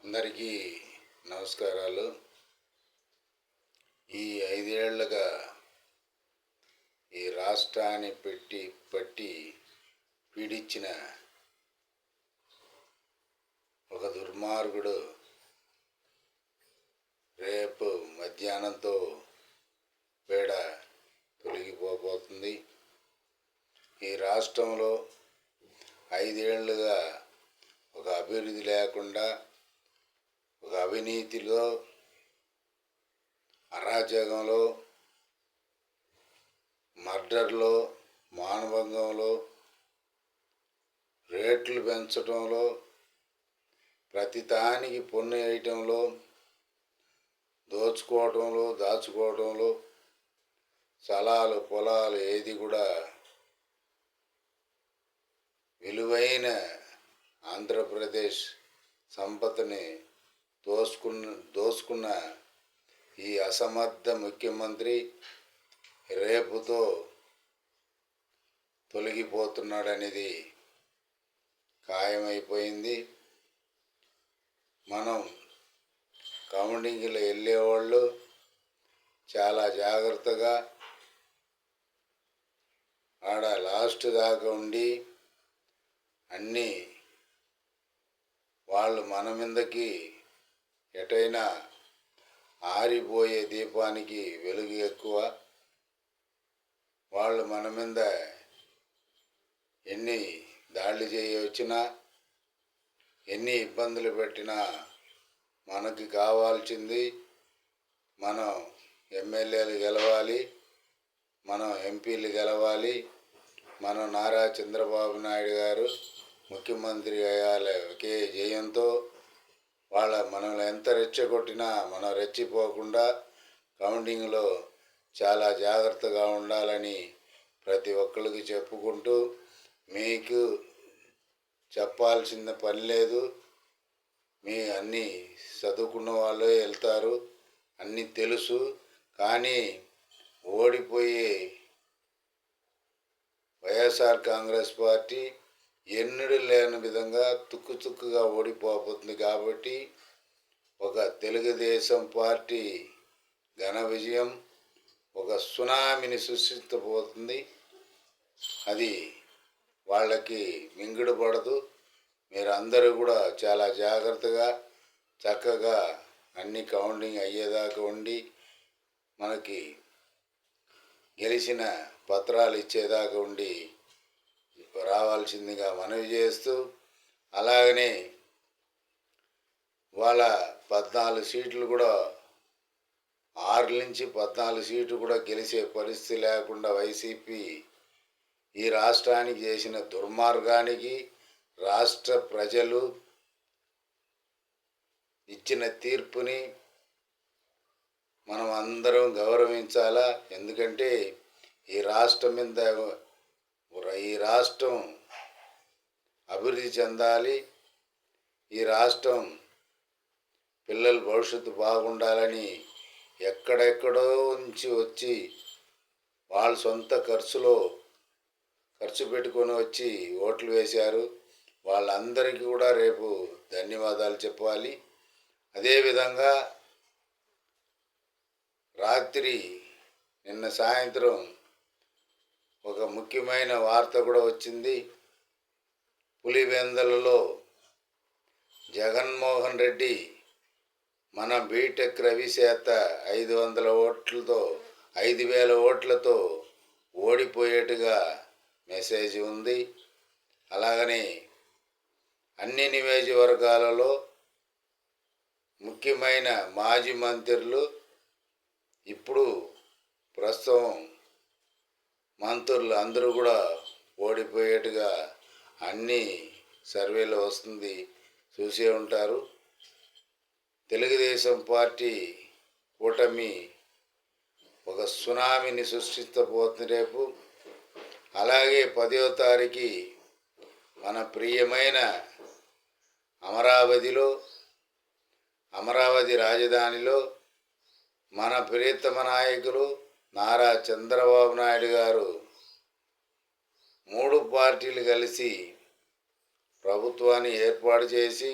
అందరికీ నమస్కారాలు. ఈ 5 ఏళ్లుగా ఈ రాష్ట్రాన్ని పట్టి పీడించిన ఒక దుర్మార్గుడు రేపు మధ్యాహ్నంతో పీడ తొలగిపోబోతుంది. ఈ రాష్ట్రంలో 5 ఏళ్లుగా ఒక అభివృద్ధి లేకుండా, ఒక అవినీతిలో, అరాచకంలో, మర్డర్లో, మానభంగంలో, రేట్లు పెంచడంలో, ప్రతిదానికి పన్ను వేయటంలో, దోచుకోవడంలో, దాచుకోవడంలో, స్థలాలు పొలాలు ఏది కూడా విలువైన ఆంధ్రప్రదేశ్ సంపదని దోసుకున్న ఈ అసమర్థ ముఖ్యమంత్రి రేపుతో తొలగిపోతున్నాడనేది ఖాయమైపోయింది. మనం కౌంటింగ్లో వెళ్ళేవాళ్ళు చాలా జాగ్రత్తగా ఆడ లాస్ట్ దాకా ఉండి అన్నీ వాళ్ళు మన మీదకి ఎటైనా ఆరిపోయే దీపానికి వెలుగు ఎక్కువ. వాళ్ళు మన మీద ఎన్ని దాడులు చేయవచ్చినా, ఎన్ని ఇబ్బందులు పెట్టినా మనకి కావాల్సింది మనం ఎమ్మెల్యేలు గెలవాలి, మనం ఎంపీలు గెలవాలి, మనం నారా చంద్రబాబు నాయుడు గారు ముఖ్యమంత్రి అయ్యాలి ఒకే జయంతో మనల్ని ఎంత రెచ్చగొట్టినా మనం రెచ్చిపోకుండా కౌంటింగ్లో చాలా జాగ్రత్తగా ఉండాలని ప్రతి ఒక్కరికి చెప్పుకుంటూ, మీకు చెప్పాల్సిన పని లేదు, మీ అన్నీ చదువుకున్న వాళ్ళే వెళ్తారు, అన్నీ తెలుసు. కానీ ఓడిపోయే వైఎస్ఆర్ కాంగ్రెస్ పార్టీ ఎన్నడూ లేని విధంగా తుక్కుగా ఓడిపోతుంది. కాబట్టి ఒక తెలుగుదేశం పార్టీ ఘన విజయం ఒక సునామీని సృష్టించబోతుంది. అది వాళ్ళకి మింగుడు పడదు. మీరు అందరూ కూడా చాలా జాగ్రత్తగా చక్కగా అన్ని కౌంటింగ్ అయ్యేదాకా ఉండి మనకి గెలిచిన పత్రాలు ఇచ్చేదాకా ఉండి రావాల్సిందిగా మనవి చేస్తూ, అలాగనే వాళ్ళ 14 సీట్లు కూడా 6 నుంచి 14 సీట్లు కూడా గెలిచే పరిస్థితి లేకుండా వైసీపీ ఈ రాష్ట్రానికి చేసిన దుర్మార్గానికి రాష్ట్ర ప్రజలు ఇచ్చిన తీర్పుని మనం అందరం గౌరవించాలా. ఎందుకంటే ఈ రాష్ట్రం అభివృద్ధి చెందాలి, ఈ రాష్ట్రం పిల్లల భవిష్యత్తు బాగుండాలని ఎక్కడెక్కడో నుంచి వచ్చి వాళ్ళ సొంత ఖర్చు పెట్టుకొని వచ్చి ఓట్లు వేశారు. వాళ్ళందరికీ కూడా రేపు ధన్యవాదాలు చెప్పాలి. అదేవిధంగా నిన్న సాయంత్రం ఒక ముఖ్యమైన వార్త కూడా వచ్చింది. పులివెందులలో జగన్మోహన్ రెడ్డి మన బీటెక్ రవిచేత 5,000 ఓట్లతో ఓడిపోయేట్టుగా మెసేజ్ ఉంది. అలాగనే అన్ని నియోజకవర్గాలలో ముఖ్యమైన మాజీ మంత్రులు, ఇప్పుడు ప్రస్తుతం మంత్రులు అందరూ కూడా ఓడిపోయేట్టుగా అన్ని సర్వేలు వస్తుంది, చూసే ఉంటారు. తెలుగుదేశం పార్టీ కూటమి ఒక సునామీని సృష్టించబోతుంది రేపు. అలాగే 10వ తారీఖు మన ప్రియమైన అమరావతి రాజధానిలో మన ప్రియతమ నాయకులు నారా చంద్రబాబు నాయుడు గారు 3 పార్టీలు కలిసి ప్రభుత్వాన్ని ఏర్పాటు చేసి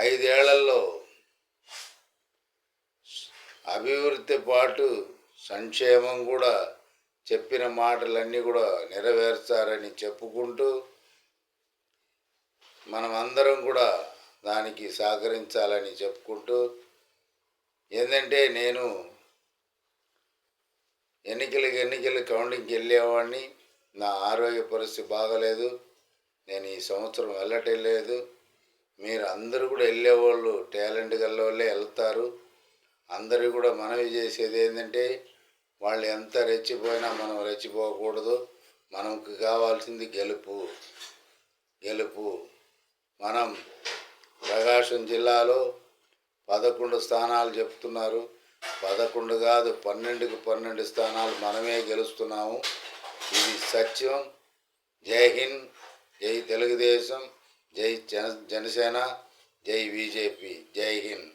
5 ఏళ్లలో అభివృద్ధి పాటు సంక్షేమం కూడా చెప్పిన మాటలన్నీ కూడా నెరవేర్చారని చెప్పుకుంటూ మనం అందరం కూడా దానికి సహకరించాలని చెప్పుకుంటూ, ఏంటంటే నేను ఎన్నికలు కౌంటింగ్కి వెళ్ళేవాడిని. నా ఆరోగ్య పరిస్థితి బాగలేదు, నేను ఈ సంవత్సరం వెళ్ళటం లేదు. మీరు అందరూ కూడా వెళ్ళేవాళ్ళు టాలెంట్ గల వాళ్ళే వెళ్తారు. అందరూ కూడా మనవి చేసేది ఏంటంటే, వాళ్ళు ఎంత రెచ్చిపోయినా మనం రెచ్చిపోకూడదు. మనకు కావాల్సింది గెలుపు. మనం ప్రకాశం జిల్లాలో 11 స్థానాలు చెప్తున్నారు. 11 కాదు, 12కి 12 స్థానాలు మనమే గెలుస్తున్నాము. ఇది సత్యం. జై హింద్, జై తెలుగుదేశం, జై జనసేన, జై బీజేపీ, జై హింద్.